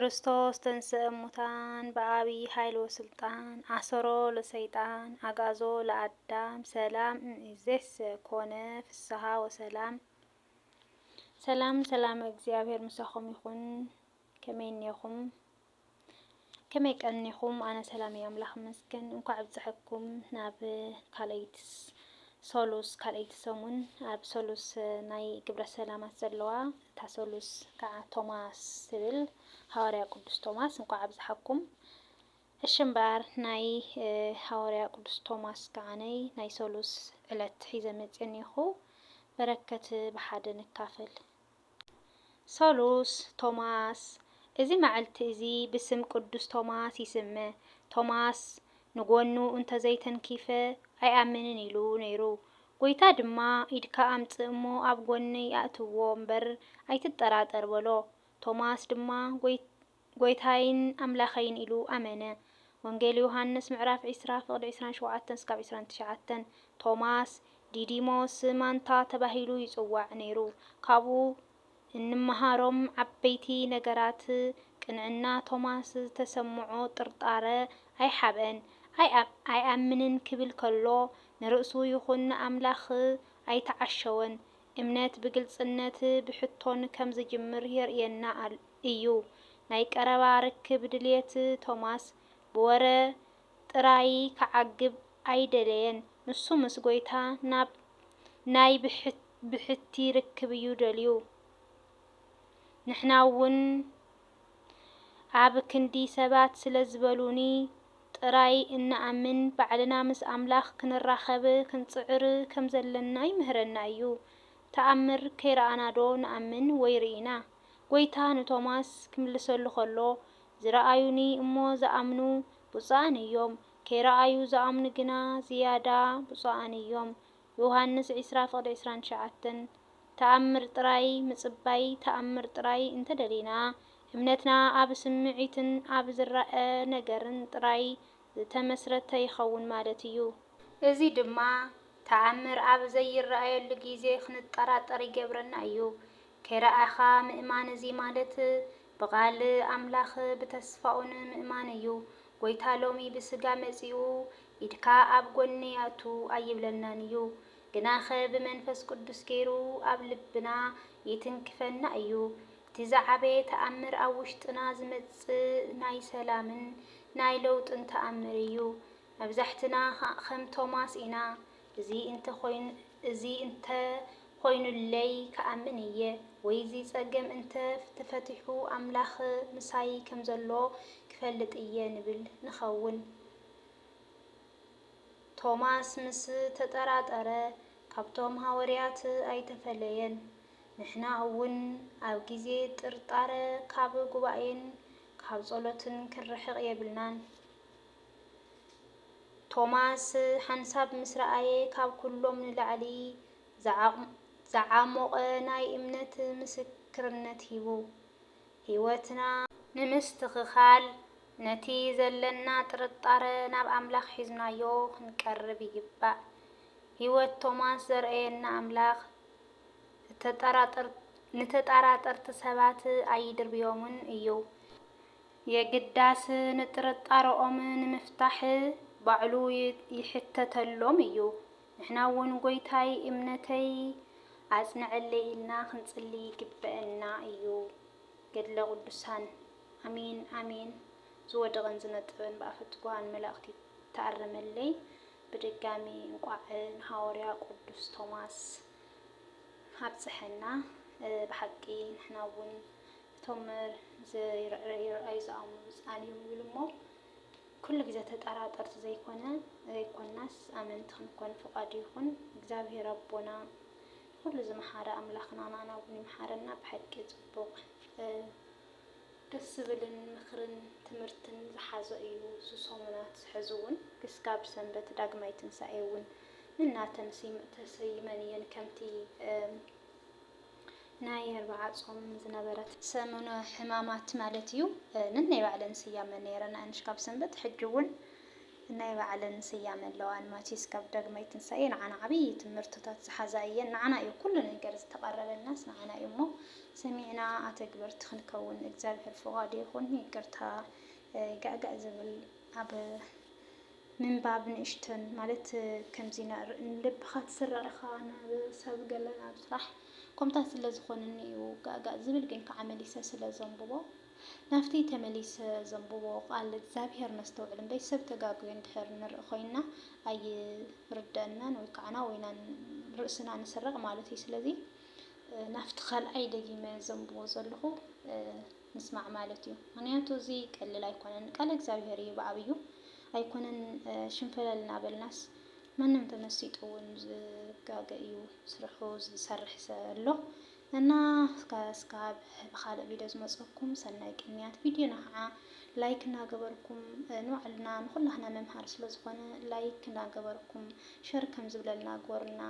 ክርስቶስ ተንሥአ እሙታን በአብይ ኃይል ወስልጣን አሰሮ ለሰይጣን አጋዞ ለአዳም ሰላም እምይእዜሰ ኮነ ፍስሐ ወሰላም። ሰላም እግዚአብሔር ምሳኹም ይኹን። ከመይ እኒኹም? ከመይ ቀኒኹም? ኣነ ሰላም እየ ኣምላኽ ይመስገን። እንኳዕ ኣብፅሐኩም ናብ ካልአይቲ ሰሉስ ካልአይቲ ሰሙን ኣብ ሰሉስ ናይ ግብረ ሰላማት ዘለዋ እታ ሰሉስ ከዓ ቶማስ ትብል ሃዋርያ ቅዱስ ቶማስ እንኳዕ ኣብዝሓኩም። እሺ እምበር ናይ ሃዋርያ ቅዱስ ቶማስ ከዓነይ ናይ ሰሉስ ዕለት ሒዘ መፅእ እኒኹ በረከት ብሓደ ንካፈል። ሰሉስ ቶማስ እዚ መዓልቲ እዚ ብስም ቅዱስ ቶማስ ይስመ። ቶማስ ንጎኑ እንተዘይተንኪፈ ኣይኣምንን ኢሉ ነይሩ። ጎይታ ድማ ኢድካ ኣምፅእ እሞ ኣብ ጎነይ ኣእትዎ እምበር ኣይትጠራጠር በሎ። ቶማስ ድማ ጎይታይን ኣምላኸይን ኢሉ ኣመነ። ወንጌል ዮሃንስ ምዕራፍ 20:27-29 ቶማስ ዲዲሞስ ማንታ ተባሂሉ ይጽዋዕ ነይሩ። ካብኡ እንመሃሮም ዓበይቲ ነገራት ቅንዕና ቶማስ ዝተሰምዖ ጥርጣረ ኣይሓበን ኣይኣምንን ክብል ከሎ ንርእሱ ይኹን ንኣምላኽ ኣይተዓሸወን። እምነት ብግልጽነት ብሕቶን ከም ዝጅምር የርእየና እዩ። ናይ ቀረባ ርክብ ድልየት ቶማስ ብወረ ጥራይ ክዓግብ ኣይደለየን። ንሱ ምስ ጎይታ ናይ ብሕቲ ርክብ እዩ ደልዩ። ንሕና እውን ኣብ ክንዲ ሰባት ስለ ዝበሉኒ ጥራይ እንኣምን ባዕልና ምስ ኣምላኽ ክንራኸብ ክንጽዕር ከም ዘለና ይምህረና እዩ። ተኣምር ከይረኣናዶ ንኣምን ወይ ርኢና? ጎይታ ንቶማስ ክምልሰሉ ከሎ ዝረኣዩኒ እሞ ዝኣምኑ ብፁዓን እዮም፣ ከይረኣዩ ዝኣምኑ ግና ዝያዳ ብፁዓን እዮም። ዮሃንስ 20:29 ተኣምር ጥራይ ምጽባይ ተኣምር ጥራይ እንተደሊና እምነትና ኣብ ስምዒትን ኣብ ዝረአ ነገርን ጥራይ ዝተመስረተ ይኸውን ማለት እዩ። እዚ ድማ ተኣምር ኣብ ዘይረኣየሉ ግዜ ክንጠራጠር ይገብረና እዩ። ከይረኣኻ ምእማን እዚ ማለት ብቓልእ ኣምላኽ ብተስፋኡን ምእማን እዩ። ጎይታ ሎሚ ብስጋ መጺኡ ኢድካ ኣብ ጎነይ ኣቱ ኣይብለናን እዩ። ግናኸ ብመንፈስ ቅዱስ ገይሩ ኣብ ልብና ይትንክፈና እዩ። እቲ ዝዓበየ ተኣምር ኣብ ውሽጥና ዝመጽእ ናይ ሰላምን ናይ ለውጥን ተኣምር እዩ። መብዛሕትና ከም ቶማስ ኢና። እዚ እንተ ኾይኑለይ ከኣምን እየ፣ ወይ እዚ ጸገም እንተ ተፈቲሑ ኣምላኽ ምሳይ ከም ዘሎ ክፈልጥ እየ ንብል ንኸውን። ቶማስ ምስ ተጠራጠረ ካብቶም ሃዋርያት ኣይተፈለየን። ንሕና እውን ኣብ ግዜ ጥርጣረ ካብ ጉባኤን ካብ ጸሎትን ክንርሕቕ የብልናን። ቶማስ ሓንሳብ ምስ ረኣየ ካብ ኩሎም ንላዕሊ ዝዓሞቐ ናይ እምነት ምስክርነት ሂቡ። ህይወትና ንምስትኽኻል ነቲ ዘለና ጥርጣረ ናብ ኣምላኽ ሒዝናዮ ክንቀርብ ይግባእ። ህይወት ቶማስ ዘርአየና ኣምላኽ ንተጠራጠርቲ ሰባት ኣይድርብዮምን እዩ። የግዳስ ንጥርጣረኦም ንምፍታሕ ባዕሉ ይሕተተሎም እዩ። ንሕና እውን ጎይታይ እምነተይ ኣጽንዐለይ ኢልና ክንጽሊ ይግብአና እዩ። ገድለ ቅዱሳን ኣሜን ኣሜን። ዝወደቐን ዝነጥበን ብኣፈ ትጉሃን መላእኽቲ ተኣረመለይ። ብድጋሚ እንቋዕ ንሃዋርያ ቅዱስ ቶማስ ኣብፅሐና። ብሓቂ ንሕና እውን እቶም ዘይረኣዩ ዝኣምኑ ብፁዓን እዮም ይብሉ እሞ ኩሉ ግዜ ተጠራጠርቲ ዘይኮናስ ኣመንቲ ክንኮን ፍቓዱ ይኹን። እግዚአብሔር ኣቦና ኩሉ ዝመሓረ ኣምላኽና ናና እውን ይመሓረና። ብሓቂ ጽቡቕ ደስ ዝብልን ምኽርን ትምህርትን ዝሓዘ እዩ ሰሙናት ዝሕዙ እውን። ክሳብ ሰንበት ዳግማይ ትንሳኤ እውን ንናተን ተሰይመን እየን ከምቲ ናይ 40 ጾም ዝነበረት ሰሙነ ሕማማት ማለት እዩ። ነናይ ባዕለን ስያመ ነይረን ኣንሽካብ ሰንበት ሕጂ እውን ናይ ባዕለን ስያመ ኣለዋን ማቴስ ካብ ዳግማይ ትንሳኤ ንዓና ዓብይ ትምህርትታት ዝሓዛ እየን ንዓና እዩ ኩሉ ነገር ዝተቐረበልናስ ንዓና እዩ እሞ ሰሚዕና ኣተግበርቲ ክንከውን እግዚአብሔር ፍቃዱ ይኹን ይቅርታ ጋጋእ ዝብል ኣብ ምንባብ ንእሽተን ማለት ከምዚና ልብኻ ትስረቕኻ ናብ ሰብ ገለና ብስራሕ ከምታት ስለ ዝኾነኒ እዩ ጋጋእ ዝብል ግን ከዓመሊሰ ስለ ዘንብቦ ናፍቲ ተመሊሰ ዘንብቦ ቃል እግዚአብሔር ነስተውዕል እምበይ ሰብ ተጋግዮ እንድሕር ንርኢ ኮይና ኣይርደአናን ወይ ከዓና ወይና ርእስና ንስረቕ ማለት እዩ ስለዚ ናፍቲ ካልኣይ ደጊመ ዘንብቦ ዘለኹ ንስማዕ ማለት እዩ ምክንያቱ እዚ ቀሊል ኣይኮነን ቃል እግዚአብሔር እዩ ብዓብዩ ኣይኮነን ሽንፈለልና በልናስ ማንም ተመሲጡ እውን ዝጋገ እዩ ስርሑ ዝሰርሕ ዘሎ እና እስካብ ብካልእ ቪድዮ ዝመፀኩም ሰናይ ቅንያት ቪድዮና ከዓ ላይክ እናገበርኩም ንባዕልና ንኩላህና መምሃር ስለ ዝኾነ ላይክ እናገበርኩም ሸር ከም ዝብለልና ገበርና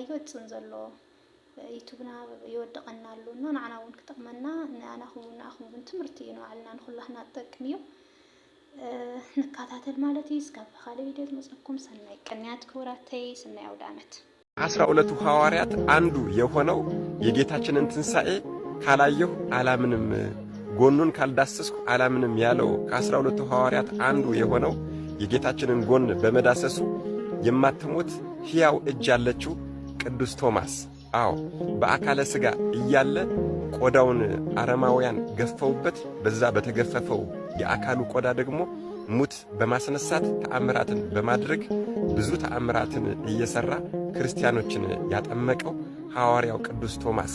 ኣይወፅን ዘሎ ዩቱብና ይወድቀና ኣሎ እና ንዓና እውን ክጠቅመና ንኣናኹም ትምህርቲ እዩ ንባዕልና ንኩላህና ዝጠቅም እዩ ንከታተል ማለት እዩ እስካብ ብካልእ ቪድዮ ዝመፀኩም ሰናይ ቅንያት ክብራተይ ሰናይ አውደ ዓመት 12ቱ ሐዋርያት አንዱ የሆነው የጌታችንን ትንሣኤ ካላየሁ አላምንም ጎኑን ካልዳሰስኩ አላምንም ያለው ከ12ቱ ሐዋርያት አንዱ የሆነው የጌታችንን ጎን በመዳሰሱ የማትሞት ሕያው እጅ ያለችው ቅዱስ ቶማስ አዎ በአካለ ሥጋ እያለ ቆዳውን አረማውያን ገፈውበት በዛ በተገፈፈው የአካሉ ቆዳ ደግሞ ሙት በማስነሳት ተአምራትን በማድረግ ብዙ ተአምራትን እየሰራ ክርስቲያኖችን ያጠመቀው ሐዋርያው ቅዱስ ቶማስ